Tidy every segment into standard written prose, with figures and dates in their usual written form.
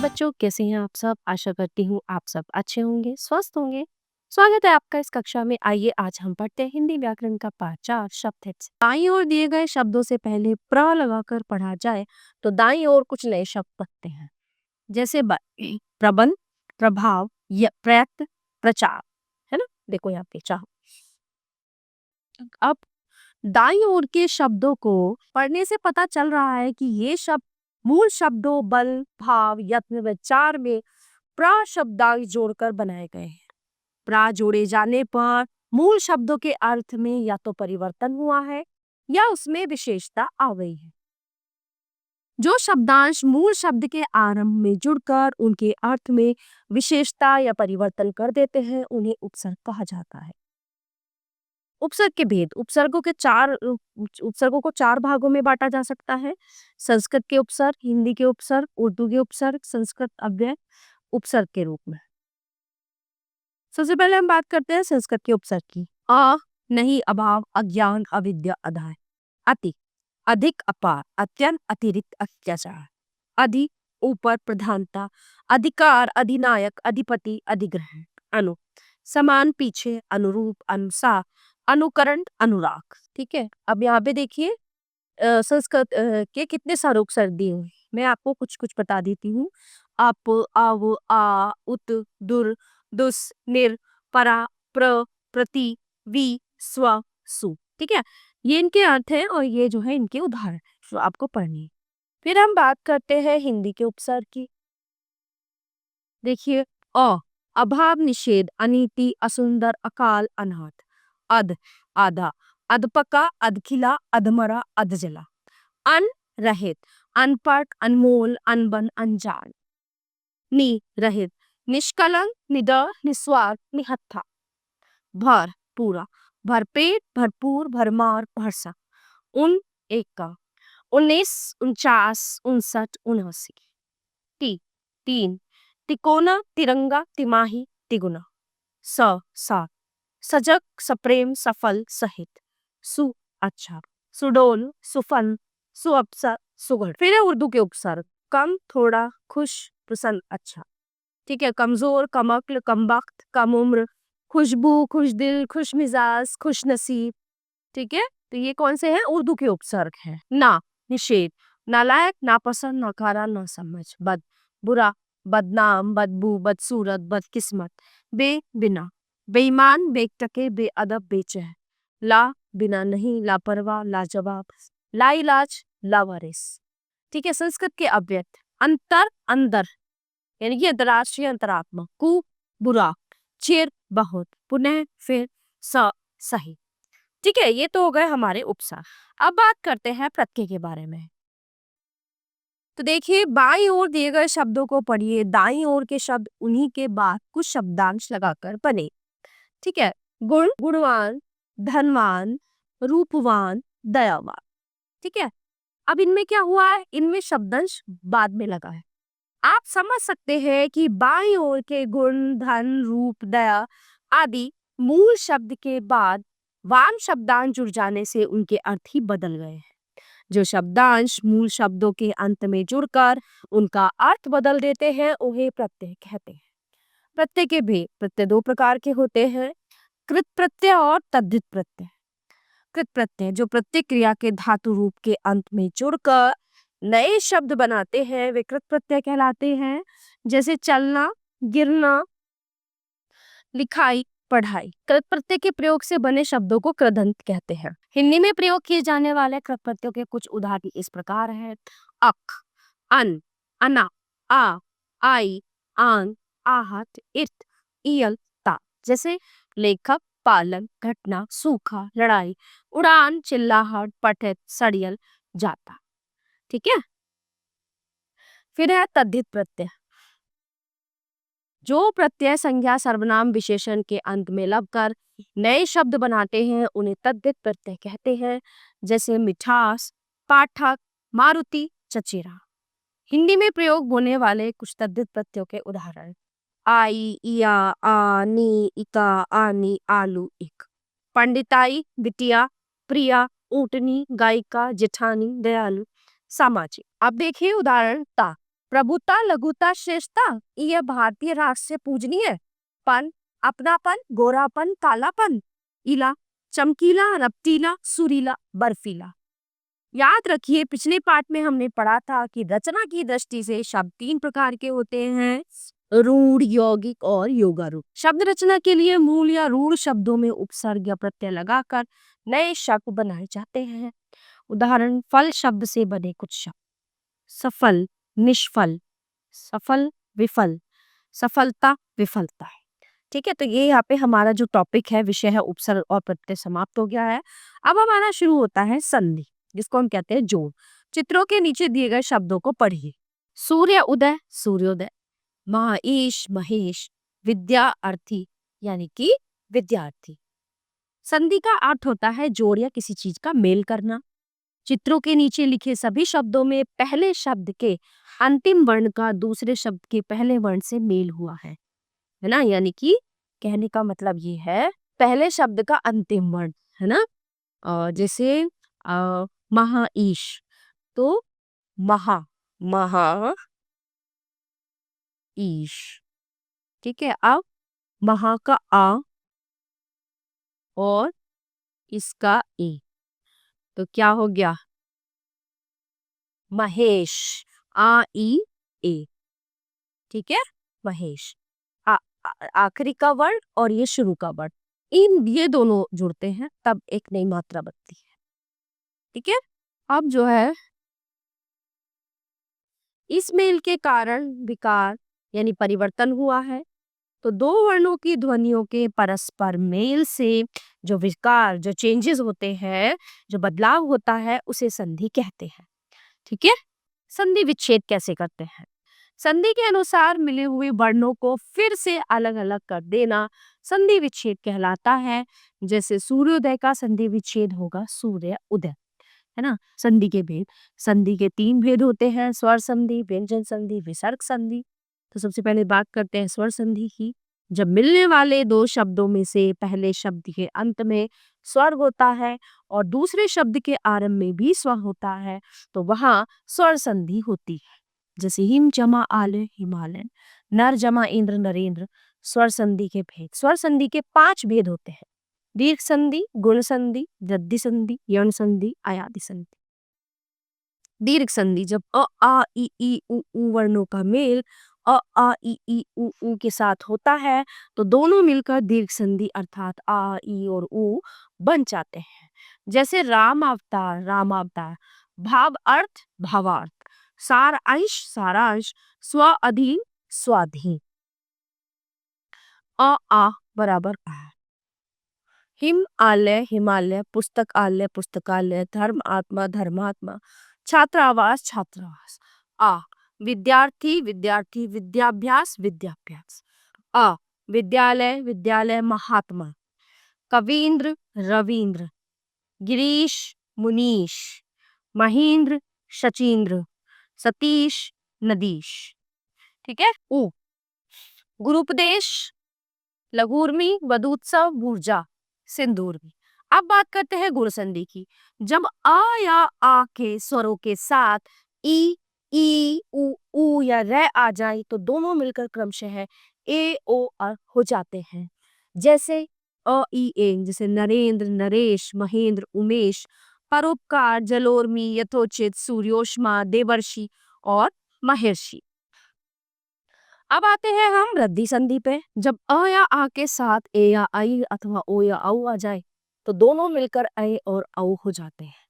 बच्चों, कैसे हैं आप सब? आशा करती हूँ आप सब अच्छे होंगे, स्वस्थ होंगे। स्वागत है आपका इस कक्षा में। आइए आज हम पढ़ते हैं हिंदी व्याकरण का पाठ 4 शब्द है। दाईं ओर दिए गए शब्दों से पहले प्र लगाकर पढ़ा जाए तो दाईं ओर कुछ नए शब्द बनते हैं, जैसे प्रबंध, प्रभाव, प्रयत्न, प्रचार। है ना? देखो यहाँ पे चाहो। अब दाईं ओर के शब्दों को पढ़ने से पता चल रहा है कि ये शब्द मूल शब्दों बल, भाव, यत्न, विचार में प्रा शब्दांश जोड़कर बनाए गए हैं। प्रा जोड़े जाने पर मूल शब्दों के अर्थ में या तो परिवर्तन हुआ है या उसमें विशेषता आ गई है। जो शब्दांश मूल शब्द के आरंभ में जुड़कर उनके अर्थ में विशेषता या परिवर्तन कर देते हैं उन्हें उपसर्ग कहा जाता है। उपसर्ग के भेद। उपसर्गों को चार भागों में बांटा जा सकता है। संस्कृत के उपसर्ग, हिंदी के उपसर्ग, उर्दू के उपसर्ग, संस्कृत अव्यय उपसर्ग के रूप में। सबसे पहले हम बात करते हैं संस्कृत के उपसर्ग की। नहीं, अभाव, अज्ञान, अविद्या, अधाय। अति, अधिक, अपार, अत्यंत, अतिरिक्त, अत्याचार। अधि, ऊपर, प्रधानता, अधिकार, अधिनायक, अधिपति, अधिग्रहण। अनु, समान, पीछे, अनुरूप, अनुसार, अनुकरण, अनुराग। ठीक है। अब यहाँ पे देखिए संस्कृत के कितने सारे उपसर्ग दिए हुए हैं। मैं आपको कुछ कुछ बता देती हूँ। अप, अव, आ, उत, दुर, दुस, निर, परा, प्र, प्रति, वि, स्व, सु। ठीक है। ये इनके अर्थ हैं और ये जो है इनके उदाहरण जो आपको पढ़नी है। फिर हम बात करते हैं हिंदी के उपसर्ग की। देखिए, अभाव, निषेध, अनीति, असुंदर, अकाल, अनाथ। अध, आधा, अधपका, अधखिला, अधमरा, अधजला। अन, रहित, अनपढ़, अनमोल, अनबन, अनजान। नि, रहित, निष्कलंक, निडर, निस्वार्थ, निहत्था। भर, पूरा, भरपेट, भरपूर, भरमार, भरसक। एक का, 19, 49, 59, 79। टी, तीन, तिकोना, तिरंगा, तिमाही, तिगुना। सात, सजग, सप्रेम, सफल, सहित। सु, अच्छा, सुडोल, सुफन, सुअपसर, सुगढ़। फिर है उर्दू के उपसर्ग। कम, थोड़ा, खुश, प्रसन्न, अच्छा। ठीक है। कमजोर, कमअक्ल, कमबख्त, कम उम्र, खुशबू, खुशदिल, खुश मिजाज, खुश नसीब। ठीक है। तो ये कौन से हैं? उर्दू के उपसर्ग हैं। ना, निषेध, नालायक, नापसंद, नकारा, नासमझ। बद, बुरा, बदनाम, बदबू, बदसूरत, बदकिस्मत। बे, बिना, बेईमान, बेटके, बेअदब, बेचैन। ला, बिना नहीं, लापरवाह, लाजवाब, लाइलाज, लावारिस। ठीक है। संस्कृत के अव्यय। अंतर, अंदर, यानी कि अंतरराष्ट्रीय, अंतरात्मा। कु, बुरा, चिर, बहुत, पुनः, फिर, सही। ठीक है। ये तो हो गए हमारे उपसर्ग। अब बात करते हैं प्रत्यय के बारे में। तो देखिए, बाईं ओर दिए गए शब्दों को पढ़िए। दाईं ओर के शब्द उन्हीं के बाद कुछ शब्दांश लगाकर बने। ठीक है। गुण, गुणवान, धनवान, रूपवान, दयावान। ठीक है। अब इनमें क्या हुआ है? इनमें शब्दांश बाद में लगा है। आप समझ सकते हैं कि बाईं ओर के गुण, धन, रूप, दया आदि मूल शब्द के बाद वान शब्दांश जुड़ जाने से उनके अर्थ ही बदल गए हैं। जो शब्दांश मूल शब्दों के अंत में जुड़कर उनका अर्थ बदल देते हैं उन्हें प्रत्यय कहते हैं। प्रत्यय के भी प्रत्यय दो प्रकार के होते हैं, कृत प्रत्यय और तद्धित प्रत्यय। कृत प्रत्यय जो प्रत्यय क्रिया के धातु रूप के अंत में जुड़कर नए शब्द बनाते हैं वे कृत प्रत्यय कहलाते हैं। जैसे चलना, गिरना, लिखाई, पढ़ाई। कृत प्रत्यय के प्रयोग से बने शब्दों को कृदंत कहते हैं। हिंदी में प्रयोग किए जाने वाले कृत प्रत्ययों के कुछ उदाहरण इस प्रकार हैं। अक, अन, अना, आ, आई, आन, आहत, इत, इयल, ता। जैसे लेखक, पालन, घटना, सूखा, लड़ाई, उड़ान, चिल्लाहट, पठित, सड़ियल, जाता। ठीक है। फिर है तद्धित प्रत्यय। जो प्रत्यय संज्ञा, सर्वनाम, विशेषण के अंत में लगकर नए शब्द बनाते हैं उन्हें तद्धित प्रत्यय कहते हैं। जैसे मिठास, पाठक, मारुति, चचेरा। हिंदी में प्रयोग होने वाले कुछ तद्धित प्रत्ययों के उदाहरण। आई, इया, आ, नी, इका, आनी, आलू, इक। पंडिताई, बिटिया, प्रिया, ऊँटनी, गायिका, जेठानी, दयालु, सामाजिक। अब देखिए उदाहरण ता। प्रभुता, लघुता, श्रेष्ठता यह भारतीय राष्ट्र से पूजनीय पन, अपनापन, गोरापन, कालापन, इला, चमकीला, रपटीला, सुरीला, बर्फीला। याद रखिए पिछले पार्ट में हमने पढ़ा था कि रचना की दृष्टि से शब्द 3 प्रकार के होते हैं, रूढ़, यौगिक और योगारूढ़। शब्द रचना के लिए मूल या रूढ़ शब्दों में उपसर्ग या प्रत्यय लगाकर नए शब्द बनाए जाते हैं। उदाहरण, फल शब्द से बने कुछ शब्द, सफल, निष्फल, सफल, विफल, सफलता, विफलता। ठीक है, तो ये यहाँ पे हमारा जो टॉपिक है, विषय है उपसर्ग और प्रत्यय समाप्त हो गया है। अब हमारा शुरू होता है संधि, जिसको हम कहते हैं जोड़। चित्रों के नीचे दिए गए शब्दों को पढ़िए। सूर्य उदय, सूर्योदय। महाईश, महेश। विद्यार्थी यानी कि विद्यार्थी। संधि का अर्थ होता है जोड़ या किसी चीज का मेल करना। चित्रों के नीचे लिखे सभी शब्दों में पहले शब्द के अंतिम वर्ण का दूसरे शब्द के पहले वर्ण से मेल हुआ है ना। यानी कि कहने का मतलब ये है पहले शब्द का अंतिम वर्ण, है ना। जैसे महाईश, तो महा, महा ईश। ठीक है, अब महा का आ और इसका ए, तो क्या हो गया, महेश, आ ई ए। ठीक है, महेश। आखिरी का वर्ण और ये शुरू का वर्ण, ये दोनों जुड़ते हैं तब एक नई मात्रा बनती है। ठीक है, अब जो है इस मेल के कारण विकार यानी परिवर्तन हुआ है, तो दो वर्णों की ध्वनियों के परस्पर मेल से जो विकार, जो चेंजेस होते हैं, जो बदलाव होता है, उसे संधि कहते हैं। ठीक है, संधि विच्छेद कैसे करते हैं? संधि के अनुसार मिले हुए वर्णों को फिर से अलग अलग कर देना संधि विच्छेद कहलाता है। जैसे सूर्योदय का संधि विच्छेद होगा सूर्य उदय, है ना। संधि के भेद, संधि के 3 भेद होते हैं, स्वर संधि, व्यंजन संधि, विसर्ग संधि। तो सबसे पहले बात करते हैं स्वर संधि की। जब मिलने वाले दो शब्दों में से पहले शब्द के अंत में स्वर होता है और दूसरे शब्द के आरंभ में भी स्वर होता है, तो वहां स्वर संधि होती है। जैसे हिम जमा आले, हिमालयन, नर जमा इंद्र, नरेंद्र। स्वर संधि के भेद, स्वर संधि के 5 भेद होते हैं, दीर्घ संधि, गुण संधि, वृद्धि संधि, यण संधि, आयादि संधि। दीर्घ संधि, जब अ आ इ ई उ वर्णों का मेल अ आ इ ई उ के साथ होता है, तो दोनों मिलकर दीर्घ संधि अर्थात आ ई और उ बन जाते हैं। जैसे राम अवतार, रामावतार। भाव अर्थ, भावार्थ। सार अंश, सारांश। स्व अधीन, स्वाधीन। आ बराबर आ। हिम आलय, हिमालय। पुस्तक आलय, पुस्तकालय। धर्म आत्मा, धर्मात्मा। छात्रावास, छात्रावास। आ विद्यार्थी, विद्यार्थी। विद्याभ्यास, विद्याभ्यास। आ विद्यालय, विद्यालय। महात्मा। कवींद्र, रवींद्र। गिरीश, मुनीश। महेंद्र, शचींद्र। सतीश, नदीश। ठीक है, उ गुरुपदेश, लघुर्मी, वधूत्सव, भूर्जा, सिंदूरमी। अब बात करते हैं गुण संधि की। जब आ या आ के स्वरों के साथ ई उ या रै आ जाए, तो दोनों मिलकर क्रमशः ए ओ हो जाते हैं। जैसे अ ई ए, जैसे नरेंद्र, नरेश, महेंद्र, उमेश। परोपकार, जलोर्मी, यथोचित, सूर्योष्मा, देवर्षि और महर्षि। अब आते हैं हम वृद्धि संधि पे। जब अ या आ के साथ ए या आई अथवा ओ या औ आ जाए, तो दोनों मिलकर ऐ और औ हो जाते हैं।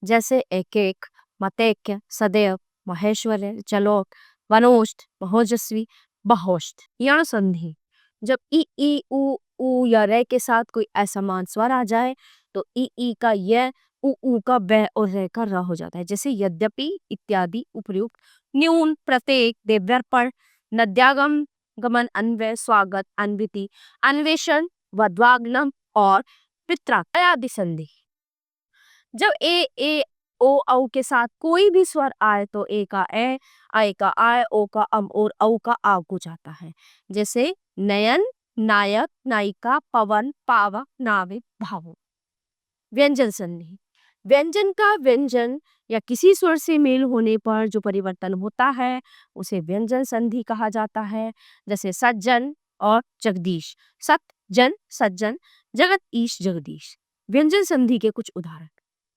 जैसे एक एक, मतैक्य, सदैव, महेश्वर्य, जलोक, वनोष्ठ, महोजस्वी, बहोष्ठ। यण संधि, जब ई उ या रे के साथ कोई असमान स्वर आ जाए, तो ई का य, उ का बै और रे का र हो जाता है। जैसे यद्यपि, इत्यादि, उपयुक्त, न्यून, प्रत्येक, देव्यर्पण, नद्यागम, गमन, अन्वय, स्वागत, अन्विति, अन्वेषण, वध्वाग्नम और पित्रादि संधि। जब ए ओ औ के साथ कोई भी स्वर आए, तो ए का ए, आई का आय, ओ का और औ का आग हो जाता है। जैसे नयन, नायक, नायिका, पवन, पावक, नाविक, भावुक। व्यंजन संधि, व्यंजन का व्यंजन या किसी स्वर से मेल होने पर जो परिवर्तन होता है उसे व्यंजन संधि कहा जाता है। जैसे सज्जन और जगदीश, सत जन सज्जन, जगत ईश जगदीश। व्यंजन संधि के कुछ उदाहरण: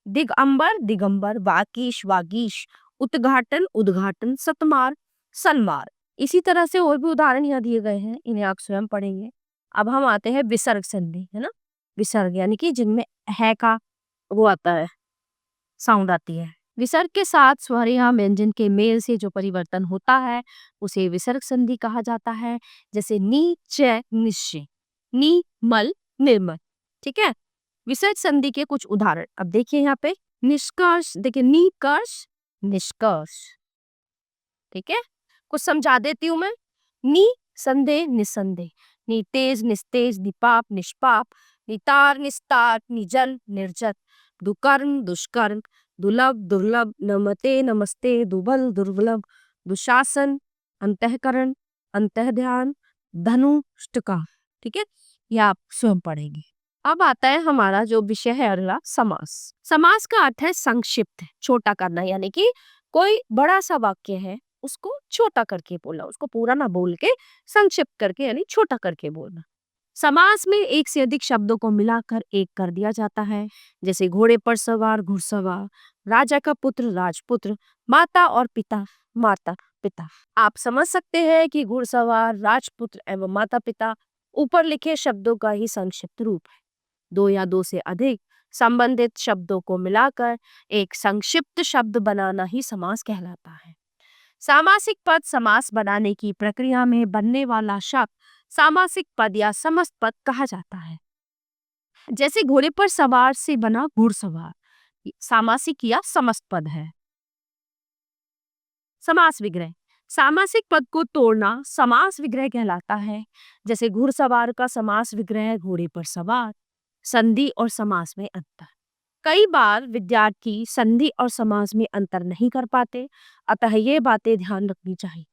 दिगंबर दिगंबर, वाकीश वागीश, उद्घाटन उद्घाटन, सतमार सलमार। इसी तरह से और भी उदाहरण यहाँ दिए गए हैं, इन्हें आप स्वयं पढ़ेंगे। अब हम आते हैं विसर्ग संधि, है ना। विसर्ग यानी कि जिनमें है का वो आता है, साउंड आती है। विसर्ग के साथ स्वर या व्यंजन के मेल से जो परिवर्तन होता है उसे विसर्ग संधि कहा जाता है। जैसे नी च निश्चय, नी मल निर्मल। ठीक है। विसर्ग संधि के कुछ उदाहरण अब देखिए यहाँ पे। निष्कर्ष, देखिए निकर्ष निष्कर्ष। ठीक है, कुछ समझा देती हूँ मैं। नी संदेह निसंदेह, नितेज निस्तेज, निपाप निष्पाप, नितार निस्तार, निजल निर्जल, दुकर्म दुष्कर्म, दुर्लभ दुर्लभ, नमते नमस्ते, दुबल दुर्बलभ, दुशासन, अंतःकरण, अंतःध्यान, धनुष्टका। ठीक है, यह आप स्वयं पढ़ेंगे। अब आता है हमारा जो विषय है अगला, समास। समास का अर्थ है संक्षिप्त, छोटा करना, यानी कि कोई बड़ा सा वाक्य है उसको छोटा करके बोलना, उसको पूरा ना बोल के संक्षिप्त करके यानी छोटा करके बोलना। समास में एक से अधिक शब्दों को मिलाकर एक कर दिया जाता है। जैसे घोड़े पर सवार घुड़सवार, राजा का पुत्र राजपुत्र, माता और पिता माता पिता। आप समझ सकते हैं कि घुड़सवार, राजपुत्र एवं माता पिता ऊपर लिखे शब्दों का ही संक्षिप्त रूप है। दो या दो से अधिक संबंधित शब्दों को मिलाकर एक संक्षिप्त शब्द बनाना ही समास कहलाता है। सामासिक पद समास बनाने की प्रक्रिया में बनने वाला शब्द सामासिक पद या समस्त पद कहा जाता है। जैसे घोड़े पर सवार से बना घुड़सवार, सामासिक या समस्त पद है। समास विग्रह, सामासिक पद को तोड़ना समास विग्रह कहलाता है। जैसे घुड़सवार का समास विग्रह है घोड़े पर सवार। संधि और समास में अंतर। कई बार विद्यार्थी संधि और समास में अंतर नहीं कर पाते, अतः ये बातें ध्यान रखनी चाहिए।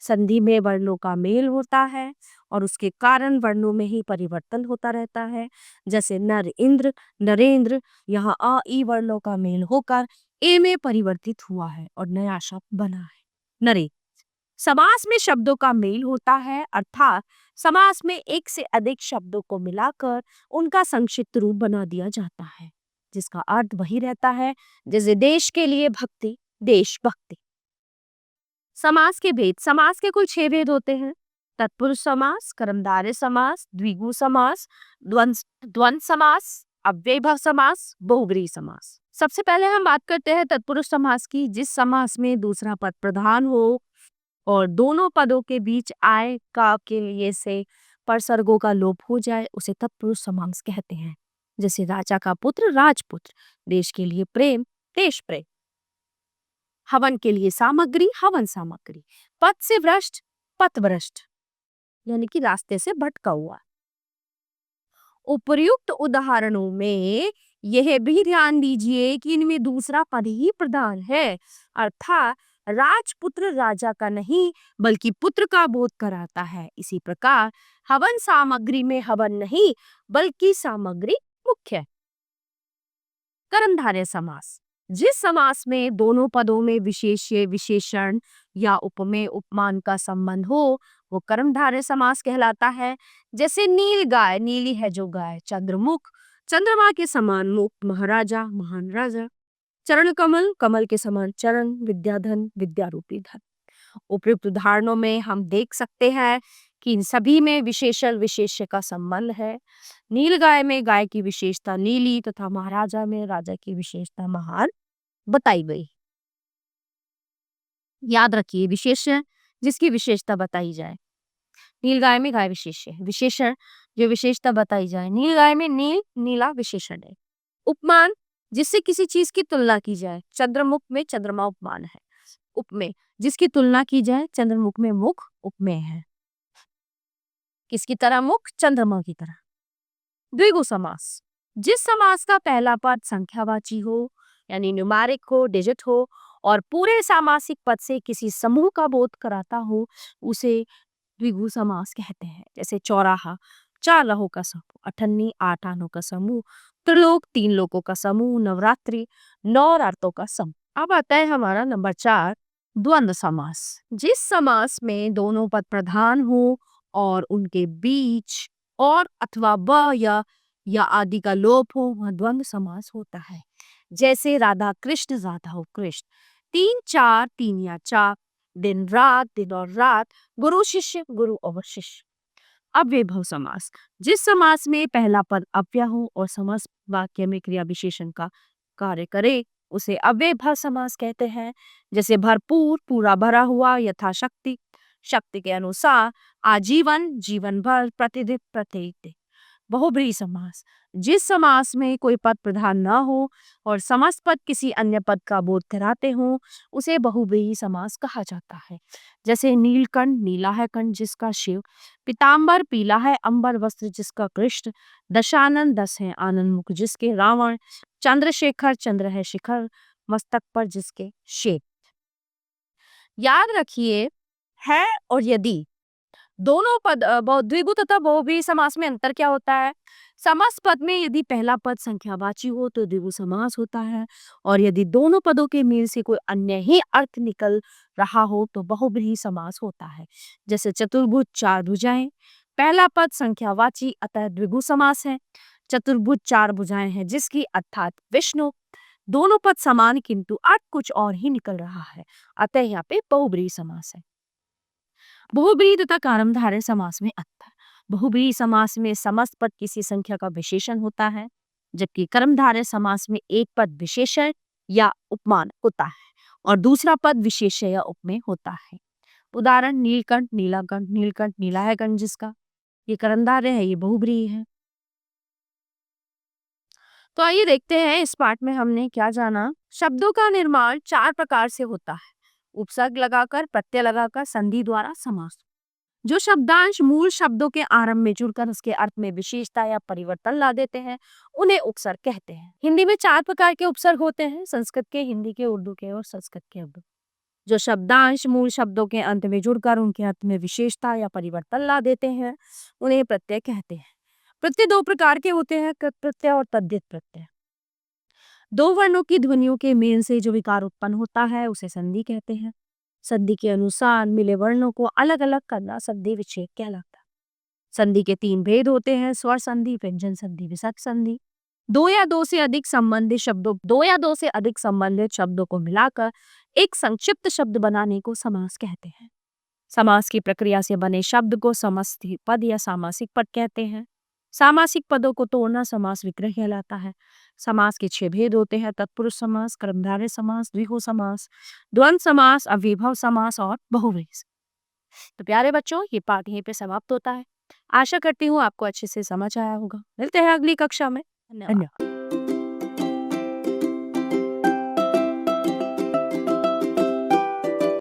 संधि में वर्णों का मेल होता है और उसके कारण वर्णों में ही परिवर्तन होता रहता है। जैसे नर इंद्र नरेंद्र, यहाँ अ ई वर्णों का मेल होकर ए में परिवर्तित हुआ है और नया शब्द बना है नरे। समास में शब्दों का मेल होता है, अर्थात समास में एक से अधिक शब्दों को मिलाकर उनका संक्षिप्त रूप बना दिया जाता है, जिसका अर्थ वही रहता है। जैसे देश के लिए भक्ति, देशभक्ति। समास के भेद, समास के कुल 6 भेद होते हैं। तत्पुरुष समास, कर्मधारय समास, द्विगु समास, द्वंद्व समास, अव्ययभाव समास, बहुब्रीहि समास। सबसे पहले हम बात करते हैं तत्पुरुष समास की, जिस समास में दूसरा पद प्रधान हो और दोनों पदों के बीच आय का के लिए से परसर्गों का लोप हो जाए, उसे तत्पुरुष समास कहते हैं। जैसे राजा का पुत्र राजपुत्र, देश के लिए प्रेम देश प्रेम, हवन के लिए सामग्री हवन सामग्री, पथ से भ्रष्ट पथभ्रष्ट, यानी कि रास्ते से भटका हुआ। उपर्युक्त उदाहरणों में यह भी ध्यान दीजिए कि इनमें दूसरा पद ही प्रधान है, अर्थात राजपुत्र राजा का नहीं बल्कि पुत्र का बोध कराता है। इसी प्रकार हवन सामग्री में हवन नहीं बल्कि सामग्री मुख्य है। कर्मधारय समास, जिस समास में दोनों पदों में विशेष्य विशेषण या उपमेय उपमान का संबंध हो वो कर्मधारय समास कहलाता है। जैसे नील गाय, नीली है जो गाय, चंद्रमुख, चंद्रमा के समान मुख, महाराजा महान राजा, चरण कमल, कमल के समान चरण, विद्याधन, विद्यारूपी धन। उपयुक्त उदाहरणों में हम देख सकते हैं कि इन सभी में विशेषण विशेष्य का संबंध है। नील गाय में गाय की विशेषता नीली तथा महाराजा में राजा की विशेषता महान बताई गई। याद रखिए, विशेषण जिसकी विशेषता बताई जाए। नील गाय में गाय विशेष्य है, विशेषण जो विशेषता बताई जाए। नील गाय में नील नीला विशेषण है। उपमान जिससे किसी चीज की तुलना की जाए। चंद्रमुख में चंद्रमा उपमान है। उपमेय जिसकी तुलना की जाए, चंद्रमुख में मुख उपमेय है। किसकी तरह? मुख, चंद्रमा की तरह। द्विगु समास, जिस समास का पहला पद संख्यावाची हो यानी न्यूमेरिक हो, डिजिट हो और पूरे सामासिक पद से किसी समूह का बोध कराता हो उसे द्विगु समास कहते हैं। जैसे चौराहा, 4 लहों का समूह, अठन्नी 8 आनों का समूह, त्रिलोक 3 लोकों का समूह, नवरात्रि 9 रातों का समूह। अब आता है हमारा नंबर 4, द्वंद्व समास। जिस समास में दोनों पद प्रधान हो और उनके बीच और अथवा व या आदि का लोप हो, वह द्वंद्व समास होता है। जैसे राधा कृष्ण, राधा और कृष्ण, 3 4 3 या 4, दिन रात, दिन और रात, गुरु शिष्य, गुरु और शिष्य। अव्ययभाव समास। जिस समास में पहला पद अव्यय हो और समस्त वाक्य में क्रिया विशेषण का कार्य करे, उसे अव्ययभाव समास कहते हैं। जैसे भरपूर, पूरा भरा हुआ, यथाशक्ति, शक्ति के अनुसार, आजीवन, जीवन भर, प्रतिदिन, प्रत्येक दिन। बहुब्रीहि समास। जिस समास में कोई पद प्रधान न हो और समस्त पद किसी अन्य पद का बोध कराते हो, उसे बहुब्रीहि समास कहा जाता है। जैसे नीलकंठ, नीला है कंठ जिसका शिव, पीताम्बर, पीला है अंबर वस्त्र जिसका कृष्ण, दशानन, 10 है आनंद मुख जिसके रावण, चंद्रशेखर, चंद्र है शिखर मस्तक पर जिसके शेप। याद रखिए, है और यदि दोनों पद द्विगु तथा बहुब्रीहि समास में अंतर क्या होता है? समस्त पद में यदि पहला पद संख्यावाची हो तो द्विगु समास होता है, और यदि दोनों पदों के मेल से कोई अन्य ही अर्थ निकल रहा हो तो बहुब्रीहि समास होता है। जैसे चतुर्भुज, 4 भुजाएं, पहला पद संख्यावाची अतः द्विगु समास है। चतुर्भुज 4 भुजाएं हैं जिसकी अर्थात विष्णु। दोनों पद समान किंतु अर्थ कुछ और ही निकल रहा है, अतः यहाँ पे बहुब्रीहि समास है। बहुब्रीहि तथा कर्मधारय समास में अंतर। बहुब्रीहि समास में समस्त पद किसी संख्या का विशेषण होता है, जबकि कर्मधारय समास में एक पद विशेषण या उपमान होता है और दूसरा पद विशेष्य या उपमेय होता है। उदाहरण नीलकंठ, नीलाकंठ, नीलकंठ नीला है कंठ जिसका, ये कर्मधारय है, ये बहुब्रीहि है। तो आइए देखते हैं इस पाठ में हमने क्या जाना। शब्दों का निर्माण 4 प्रकार से होता है: उपसर्ग लगाकर, प्रत्यय लगाकर, संधि द्वारा, समास। जो शब्दांश मूल शब्दों के आरंभ में जुड़कर उसके अर्थ में विशेषता या परिवर्तन ला देते हैं, उन्हें उपसर्ग कहते हैं। हिंदी में 4 प्रकार के उपसर्ग होते हैं: संस्कृत के, हिंदी के, उर्दू के और संस्कृत के उर्दू। जो शब्दांश मूल शब्दों के अंत में जुड़कर उनके अर्थ में विशेषता या परिवर्तन ला देते हैं, उन्हें प्रत्यय कहते हैं। प्रत्यय 2 प्रकार के होते हैं: कृत प्रत्यय और तद्धित प्रत्यय। 2 वर्णों की ध्वनियों के मेल से जो विकार उत्पन्न होता है उसे संधि कहते हैं। संधि के अनुसार मिले वर्णों को अलग अलग करना संधि विच्छेद कहलाता है। संधि के 3 भेद होते हैं: स्वर संधि, व्यंजन संधि, विसर्ग संधि। 2 या 2 से अधिक संबंधित शब्दों को मिलाकर एक संक्षिप्त शब्द बनाने को समास कहते हैं। समास की प्रक्रिया से बने शब्द को समष्टि पद या सामासिक पद कहते हैं। सामासिक पदों को तोड़ना समास विग्रह कहलाता है। समास के 6 भेद होते हैं: तत्पुरुष समास, कर्मधारय समास, द्विगु समास, द्वंद्व समास, अव्ययभाव समास और बहुव्रीहि। तो प्यारे बच्चों, ये पाठ यहीं पे समाप्त होता है। आशा करती हूँ आपको अच्छे से समझ आया होगा। मिलते हैं अगली कक्षा में। धन्यवाद।